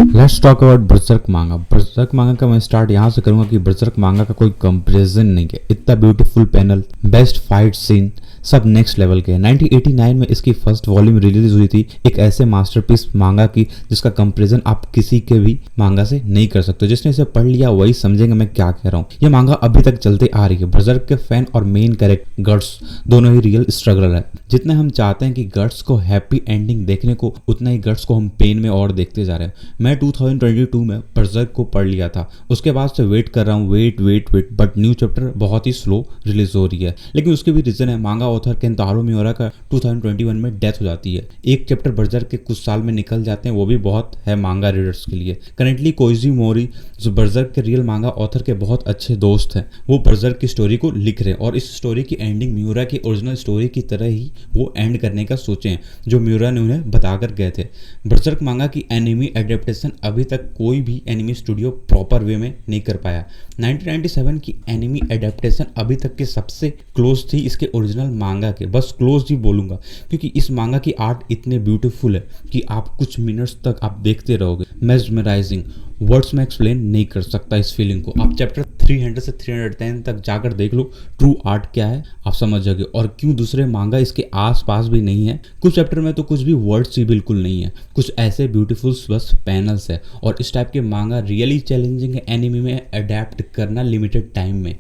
Let's talk about berserk मांगा। Berserk मांगा का मैं स्टार्ट यहाँ से करूंगा कि बर्सर्क मांगा का कोई कंपैरिजन नहीं है। इतना beautiful panel, best fight scene, सब नेक्स्ट लेवल के हैं। 1989 में इसकी फर्स्ट वॉल्यूम रिलीज हुई थी, एक ऐसे मास्टरपीस मांगा की जिसका कंपैरिजन आप किसी के भी मांगा से नहीं कर सकते। जिसने इसे पढ़ लिया वही समझेंगे मैं क्या कह रहा हूँ। ये मांगा अभी तक चलते आ रही है। बर्सर्क के फैन और मेन कैरेक्टर गट्स दोनों ही रियल स्ट्रगलर है। जितने हम चाहते हैं कि गट्स को हैप्पी एंडिंग देखने को, उतना ही गट्स को हम पेन में और देखते जा रहे हैं। मैं 2022 में बर्सर्क को पढ़ लिया था, उसके बाद से वेट कर रहा हूँ, वेट बट न्यू चैप्टर बहुत ही स्लो रिलीज हो रही है। लेकिन उसके भी रीजन है, मांगा ऑथर केंतारो मियोरा का 2021 में डेथ हो जाती है। एक चैप्टर बर्सर्क के कुछ साल में निकल जाते हैं, वो भी बहुत है मांगा रीडर्स के लिए। करेंटली कोइजी मोरी जो बर्सर्क के रियल मांगा ऑथर के बहुत अच्छे दोस्त हैं, वो बर्सर्क की स्टोरी को लिख रहे हैं और इस स्टोरी की एंडिंग मियोरा की ओरिजिनल स्टोरी की तरह ही वो एंड करने का सोचे हैं, जो मियोरा ने उन्हें बताकर गए थे। बर्सर्क मांगा की एनिमी एडेप्टेशन अभी तक कोई भी एनिमी स्टूडियो प्रॉपर वे में नहीं कर पाया। 1997 की एनिमी एडेप्टेशन अभी तक के सबसे क्लोज थी इसके ओरिजिनल मांगा के, बस क्लोज ही बोलूँगा क्योंकि इस मांगा की आर्ट इतने ब्यूटीफुल है कि आप कुछ मिनट्स तक आप देखते रहोगे। मेस्मराइजिंग, वर्ड्स में एक्सप्लेन नहीं कर सकता इस फीलिंग को। आप चैप्टर 300 से 310 तक जाकर देख लो ट्रू आर्ट क्या है, आप समझ जाओगे और क्यों दूसरे मांगा इसके आस पास भी नहीं है। कुछ चैप्टर में तो कुछ भी वर्ड्स ही बिल्कुल नहीं है, कुछ ऐसे ब्यूटीफुल बस पैनल्स है। और इस टाइप के मांगा रियली चैलेंजिंग है एनिमे में अडेप्ट करना लिमिटेड टाइम में।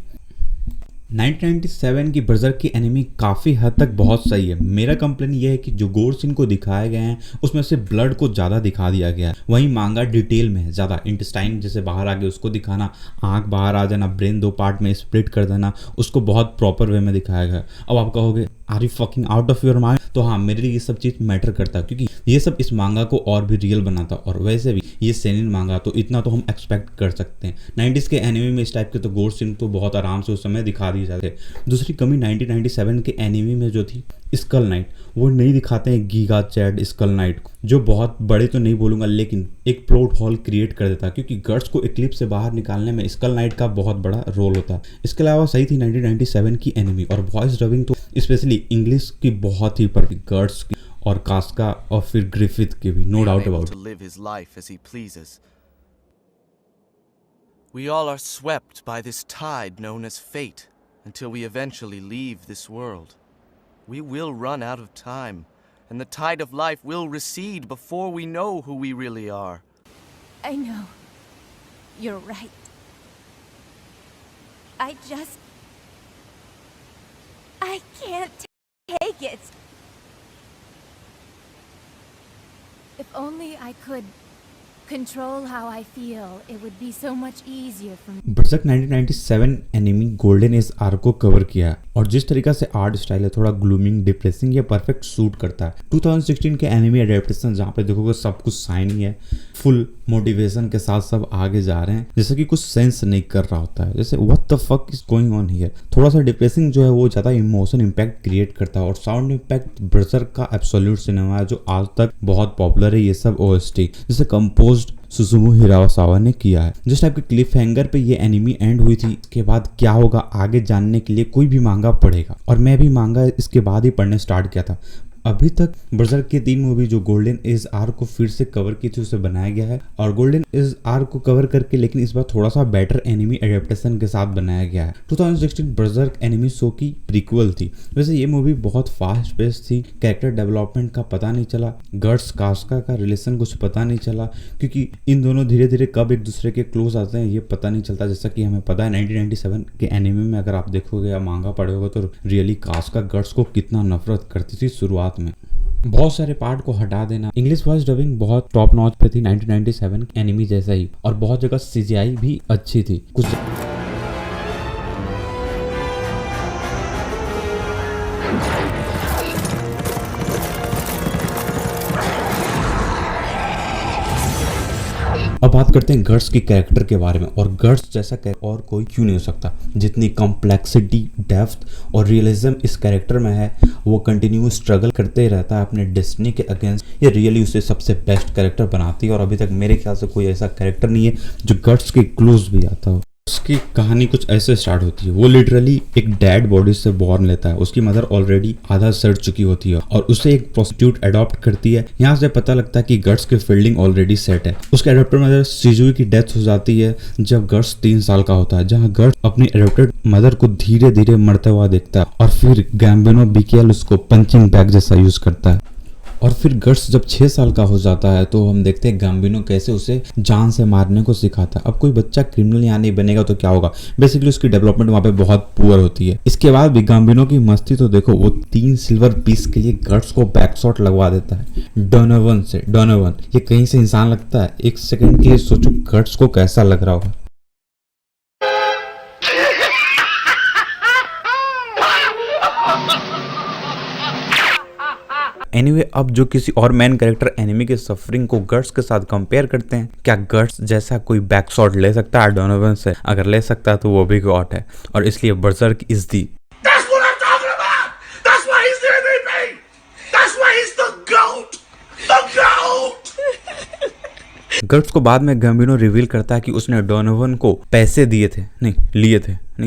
1997 की बर्सर्क की एनिमी काफ़ी हद तक बहुत सही है। मेरा कंप्लेन ये है कि जो गोर सीन को दिखाए गए हैं उसमें से ब्लड को ज़्यादा दिखा दिया गया है। वहीं मांगा डिटेल में है ज़्यादा, इंटेस्टाइन जैसे बाहर आ गए उसको दिखाना, आँख बाहर आ जाना, ब्रेन दो पार्ट में स्प्लिट कर देना, उसको बहुत प्रॉपर वे में दिखाया गया। अब आप कहोगे are you fucking out of your mind, तो हाँ मेरे लिए ये सब चीज़ मैटर करता है क्योंकि ये सब इस मांगा को और भी रियल बनाता। और वैसे भी ये सेनिन मांगा तो इतना तो हम एक्सपेक्ट कर सकते हैं। 90s के एनिमे में इस टाइप के तो गोर सीन तो बहुत आराम से उस समय दिखा दिए जाते। दूसरी कमी 1997 के एनिमे में जो थी स्कल नाइट, वो नहीं दिखाते हैं गीगा चैड स्कल नाइट को, जो बहुत बड़े तो नहीं बोलूँगा लेकिन एक प्लॉट हॉल क्रिएट कर देता क्योंकि गट्स को इक्लिप्स से बाहर निकालने में स्कल नाइट का बहुत बड़ा रोल होता है। इसके अलावा सही थी 1997 की एनिमी और वॉइस डबिंग तो स्पेशली इंग्लिश की बहुत ही परफेक्ट, गट्स की और कास्का और फिर ग्रिफिथ की भी, no doubt about. We all are swept by this tide known as fate until we eventually leave this world. We will run out of time, and the tide of life will recede before we know who we really are. I know. You're right. I can't take it. If only I could control how I feel, it would be so much easier for me. Berserk 1997 enemy golden age arc को cover किया है और जिस तरीका से art style है थोड़ा ग्लूमिंग depressing, ये परफेक्ट सूट करता है। 2016 के एनिमी एडेप्टेशन जहाँ पे देखोगे सब कुछ शाइनी है, फुल मोटिवेशन के साथ सब आगे जा रहे हैं, जैसे कि कुछ सेंस नहीं कर रहा होता है, जैसे what the fuck is going on here. थोड़ा सा डिप्रेसिंग जो है वो ज़्यादा इमोशन इम्पैक्ट क्रिएट करता है और साउंड इम्पैक्ट बर्सर्क का एब्सोल्यूट सिनेमा है जो आज तक बहुत पॉपुलर है। ये सब ओएसटी जिसे कंपोज सुजुमु हिरासावा ने किया है। जिस टाइप के क्लिफ हैंगर पे ये एनिमी एंड हुई थी, इसके बाद क्या होगा आगे जानने के लिए कोई भी मांगा पढ़ेगा और मैं भी मांगा इसके बाद ही पढ़ने स्टार्ट किया था। अभी तक बर्सर्क की 3 मूवी जो गोल्डन एज आर्क को फिर से कवर की थी उसे बनाया गया है और गोल्डन एज आर्क को कवर करके लेकिन इस बार थोड़ा सा बेटर एनिमी एडेप्टेशन के साथ बनाया गया है। 2016 बर्सर्क एनिमी शो की प्रीक्वल थी। वैसे ये मूवी बहुत फास्ट पेस थी, कैरेक्टर डेवलपमेंट का पता नहीं चला, गट्स कास्का का रिलेशन कुछ पता नहीं चला क्योंकि इन दोनों धीरे धीरे कब एक दूसरे के क्लोज आते हैं ये पता नहीं चलता। जैसा कि हमें पता है 1997 के एनिमी में अगर आप देखोगे या मांगा पढ़ोगे तो रियली कास्का गट्स को कितना नफरत करती थी शुरुआत में। बहुत सारे पार्ट को हटा देना, इंग्लिश वॉइस डबिंग बहुत टॉप नॉच पे थी 1997 एनिमी जैसा ही और बहुत जगह सीजीआई भी अच्छी थी। कुछ अब बात करते हैं गट्स की कैरेक्टर के बारे में और गट्स जैसा और कोई क्यों नहीं हो सकता। जितनी कॉम्प्लेक्सिटी, डेप्थ और रियलिज्म इस कैरेक्टर में है, वो कंटिन्यू स्ट्रगल करते ही रहता है अपने डेस्टिनी के अगेंस्ट। ये रियली उसे सबसे बेस्ट कैरेक्टर बनाती है और अभी तक मेरे ख्याल से कोई ऐसा कैरेक्टर नहीं है जो गट्स के क्लोज भी आता हो। की कहानी कुछ ऐसे स्टार्ट होती है। वो लिटरली एक डेड बॉडी से बॉर्न लेता है। उसकी मदर ऑलरेडी आधा सड़ चुकी होती है और उसे एक प्रोस्टिट्यूट अडॉप्ट करती है। यहाँ से पता लगता है कि गट्स की फील्डिंग ऑलरेडी सेट है। उसके अडॉप्टेड मदर शिजुई की डेथ हो जाती है जब गट्स 3 साल का होता है, जहाँ गट्स अपनी अडॉप्टेड मदर को धीरे धीरे मरते हुआ देखता है और फिर गैम्बिनो बीकेएल उसको पंचिंग बैग जैसा यूज करता है। और फिर गट्स जब 6 साल का हो जाता है तो हम देखते हैं गैम्बिनो कैसे उसे जान से मारने को सिखाता है। अब कोई बच्चा क्रिमिनल यहाँ नहीं बनेगा तो क्या होगा, बेसिकली उसकी डेवलपमेंट वहाँ पे बहुत पुअर होती है। इसके बाद भी गैम्बिनो की मस्ती तो देखो, वो 3 सिल्वर पीस के लिए गट्स को बैकशॉट लगवा देता है डोनोवन से। डोनोवन ये कहीं से इंसान लगता है, एक सेकंड के लिए सोचो गट्स को कैसा लग रहा होगा। एनीवे अब जो किसी और मेन कैरेक्टर एनिमी के सफरिंग को गट्स के साथ कंपेयर करते हैं, क्या गट्स जैसा कोई बैक शॉट ले सकता है डोनोवन से? अगर ले सकता है तो वो भी गॉट है, और इसलिए बर्जर्क इज दी। गट्स को बाद में गैम्बिनो रिवील करता है कि उसने डोनोवन को पैसे दिए थे, नहीं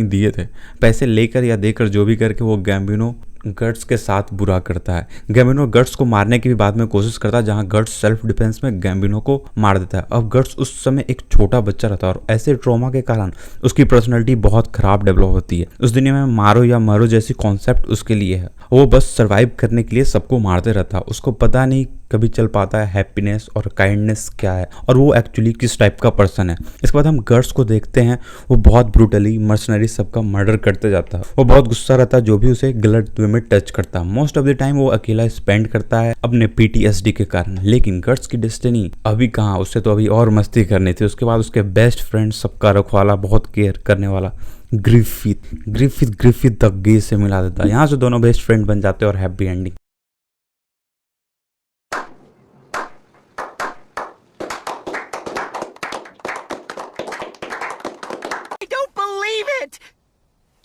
दिए थे, पैसे लेकर या देकर जो भी करके वो गैम्बिनो गट्स के साथ बुरा करता है। गैम्बिनो गट्स को मारने की भी बाद में कोशिश करता है, जहां गट्स सेल्फ डिफेंस में गैम्बिनो को मार देता है। अब गट्स उस समय एक छोटा बच्चा रहता है और ऐसे ट्रॉमा के कारण उसकी पर्सनैलिटी बहुत खराब डेवलप होती है। उस दुनिया में मारो या मरो जैसी कॉन्सेप्ट उसके लिए है। वो बस सर्वाइव करने के लिए सबको मारते रहता है। उसको पता नहीं कभी चल पाता है हैप्पीनेस और काइंडनेस क्या है और वो एक्चुअली किस टाइप का पर्सन है। इसके बाद हम गट्स को देखते हैं, वो बहुत ब्रूटली मर्सनरी सबका मर्डर करते जाता है। वो बहुत गुस्सा रहता है जो भी उसे गलत वे में टच करता है। मोस्ट ऑफ द टाइम वो अकेला स्पेंड करता है अपने PTSD के कारण। लेकिन गट्स की डेस्टिनी अभी कहाँ, उससे तो अभी और मस्ती करनी थी। उसके बाद उसके बेस्ट फ्रेंड, सबका रखवाला, बहुत केयर करने वाला ग्रिफिथ द गे से मिला देता है। यहाँ से दोनों बेस्ट फ्रेंड बन जाते हैं और हैप्पी एंडिंग।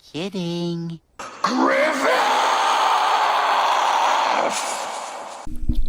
Kidding.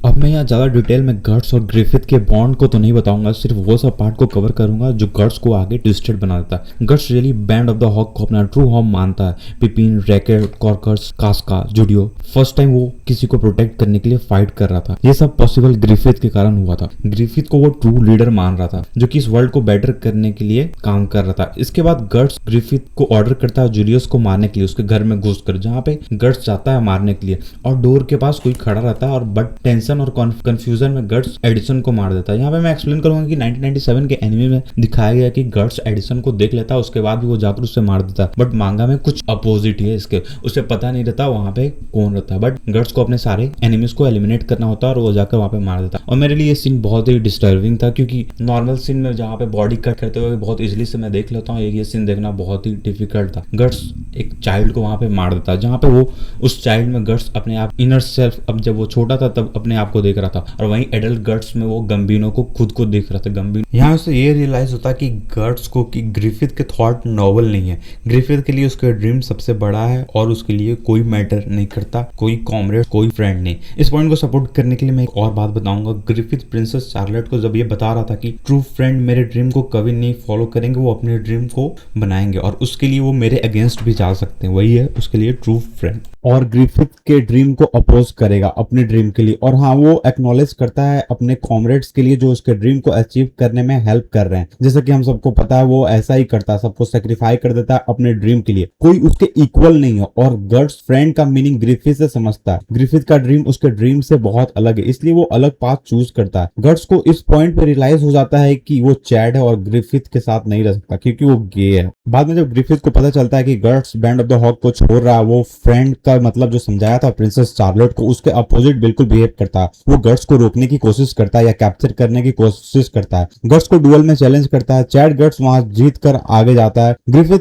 अब मैं यहाँ ज़्यादा डिटेल में गट्स और ग्रिफिथ के बॉन्ड को तो नहीं बताऊंगा, सिर्फ वो सब पार्ट को कवर करूंगा जो गट्स को आगे ट्विस्टेड बना देता है। Guts really Band of the Hawk को अपना ट्रू होम मानता है। Pippin, Rickert, Corkus, Casca, Judeau, first time वो किसी को प्रोटेक्ट करने के लिए फाइट कर रहा था। ये सब पॉसिबल ग्रिफिथ के कारण हुआ था। ग्रिफिथ को वो ट्रू लीडर मान रहा था जो कि इस वर्ल्ड को बेटर करने के लिए काम कर रहा था। इसके बाद गट्स ग्रिफिथ को ऑर्डर करता है जूलियस को मारने के लिए, उसके घर में घुसकर, जहाँ पे गट्स जाता है मारने के लिए और डोर के पास कोई खड़ा रहता है और बट टेंशन और कंफ्यूजन में गट्स एडिसन को मार देता है। यहाँ पे मैं एक्सप्लेन करूंगा कि 1997 के एनिमे में दिखाया गया कि गट्स एडिसन को देख लेता है, उसके बाद भी वो जाकर उससे मार देता है। बट मांगा में कुछ अपोजिट है इसके, उसे पता नहीं रहता वहां पे कौन रहता है। बट गट्स को अपने सारे एनिमीज को एलिमिनेट करना होता है और वो जाकर वहां पे मार देता है। और मेरे लिए ये सीन बहुत ही डिस्टर्बिंग था, क्योंकि नॉर्मल सीन में जहाँ पे बॉडी कट करते हुए बहुत इजिली से मैं देख लेता हूँ, ये सीन देखना बहुत ही डिफिकल्ट था। गट्स एक चाइल्ड को वहां पे मार देता है, जहाँ पे वो उस चाइल्ड में गट्स अपने आप इनर सेल्फ, अब जब वो छोटा था तब अपने आप को देख रहा था, और वहीं एडल्ट गट्स में वो गैम्बिनो को खुद को देख रहा था। गैम्बिनो यहाँ से ये रियलाइज होता कि गट्स को कि ग्रिफिथ के थॉट नॉवल नहीं है। ग्रिफिथ के लिए उसका ड्रीम सबसे बड़ा है और उसके लिए कोई मैटर नहीं करता, कोई कॉमरेड, कोई फ्रेंड नहीं। इस पॉइंट को सपोर्ट करने के लिए मैं एक और बात बताऊंगा। ग्रिफिथ प्रिंसेस चार्लेट को जब ये बता रहा था कि ट्रू फ्रेंड मेरे ड्रीम को कभी नहीं फॉलो करेंगे, वो अपने ड्रीम को बनाएंगे और उसके लिए वो मेरे अगेंस्ट भी जा सकते हैं, वही है उसके लिए ट्रू फ्रेंड। और ग्रिफिथ के ड्रीम को अपोज करेगा अपने ड्रीम के लिए। और हाँ, वो एक्नॉलेज करता है अपने कॉमरेड्स के लिए जो उसके ड्रीम को अचीव करने में हेल्प कर रहे हैं। जैसे कि हम सबको पता है वो ऐसा ही करता है, सबको सेक्रीफाई कर देता है अपने ड्रीम के लिए, कोई उसके इक्वल नहीं है। और गट्स फ्रेंड का मीनिंग ग्रिफिथ से समझता है। ग्रिफिथ का ड्रीम उसके ड्रीम से बहुत अलग है, इसलिए वो अलग पाथ चूज करता है। गट्स को इस पॉइंट पे रियलाइज हो जाता है कि वो चैड है और ग्रिफिथ के साथ नहीं रह सकता क्योंकि वो गे है। बाद में जब ग्रिफिथ को पता चलता है कि Guts Band of the Hawk को छोड़ रहा है, वो फ्रेंड का मतलब जो समझाया था प्रिंसेस चार्लोट को, उसके अपोजिट बिल्कुल बिहेव करता है। वो गट्स को रोकने की कोशिश करता है या कैप्चर करने की कोशिश करता है। गट्स को डुएल में चैलेंज करता है। चैड गट्स वहां जीत कर आगे जाता है। ग्रिफिथ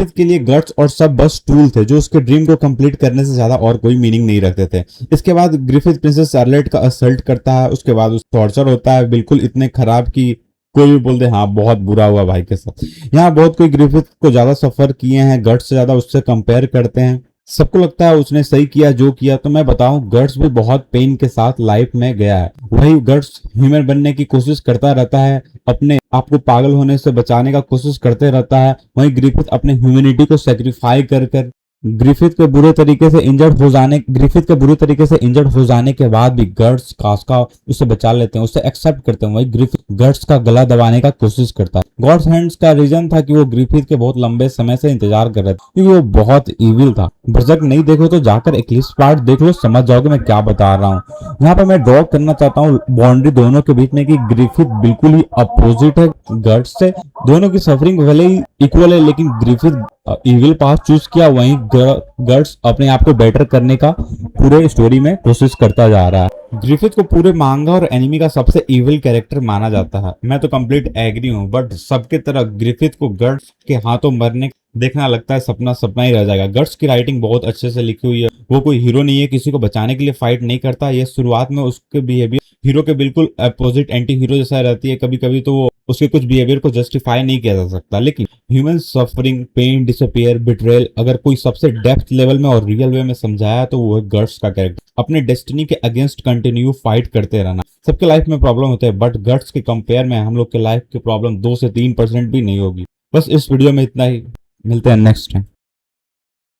के लिए गट्स और सब बस टूल थे जो उसके ड्रीम को कंप्लीट करने से ज्यादा और कोई मीनिंग नहीं रखते थे। इसके बाद ग्रिफिथ प्रिंसेस चार्लेट का असल्ट करता है। उसके बाद उस टॉर्चर होता है बिल्कुल इतने खराब कि कोई भी बोल दे हाँ बहुत बुरा हुआ भाई के साथ। यहाँ बहुत कोई ग्रिफिथ को ज्यादा सफर किए हैं, गट्स से ज्यादा उससे कंपेयर करते हैं। सबको लगता है उसने सही किया जो किया, तो मैं बताऊं गट्स भी बहुत पेन के साथ लाइफ में गया है। वही गट्स ह्यूमन बनने की कोशिश करता रहता है, अपने आप को पागल होने से बचाने का कोशिश करते रहता है। वहीं ग्रिफिथ अपने ह्यूमैनिटी को सेक्रीफाई कर कर ग्रिफिथ के बुरे तरीके से इंजर्ड हो जाने के बाद भी गट्स कास्का उसे बचा लेते हैं, उसे एक्सेप्ट करते हैं। वही ग्रिफिथ गट्स का गला दबाने का कोशिश करता है। गॉड्स हैंड्स का रीजन था कि वो ग्रिफिथ के बहुत लंबे समय से इंतजार कर रहे थे, क्योंकि वो बहुत इविल था। बर्जर्क नहीं देखो तो जाकर एक्लिप्स पार्ट देख लो, समझ जाओगे मैं क्या बता रहा हूँ। यहाँ पर मैं ड्रॉ करना चाहता हूँ बाउंड्री दोनों के बीच में कि ग्रिफिथ बिल्कुल ही अपोजिट है गट्स से। दोनों की सफरिंग भले ही इक्वल है, लेकिन ग्रिफिथ इविल पाथ चूज किया, वहीं गट्स अपने आप को बेटर करने का पूरे स्टोरी में कोशिश करता जा रहा है। ग्रिफिथ को पूरे मांगा और एनिमी का सबसे इविल कैरेक्टर माना जाता है, मैं तो कंप्लीट एग्री हूँ। बट सबके तरह ग्रिफिथ को गट्स के हाथों मरने देखना लगता है सपना सपना ही रह जाएगा। गट्स की राइटिंग बहुत अच्छे से लिखी हुई है। वो कोई हीरो नहीं है, किसी को बचाने के लिए फाइट नहीं करता। ये शुरुआत में उसके बिहेवियर हीरो के बिल्कुल अपोजिट एंटी हीरो जैसा रहती है। कभी कभी तो वो उसके कुछ बिहेवियर को जस्टिफाई नहीं किया जा सकता, लेकिन human suffering, pain, disappear, betrayal अगर कोई सबसे डेप्थ लेवल में और रियल वे में समझाया तो वो है गट्स का कैरेक्टर। अपने डेस्टिनी के अगेंस्ट कंटिन्यू फाइट करते रहना। सबके लाइफ में प्रॉब्लम होते हैं, बट गट्स के कंपेयर में हम लोग के लाइफ की प्रॉब्लम 2 से 3% भी नहीं होगी। बस इस वीडियो में इतना ही, मिलते हैं नेक्स्ट टाइम।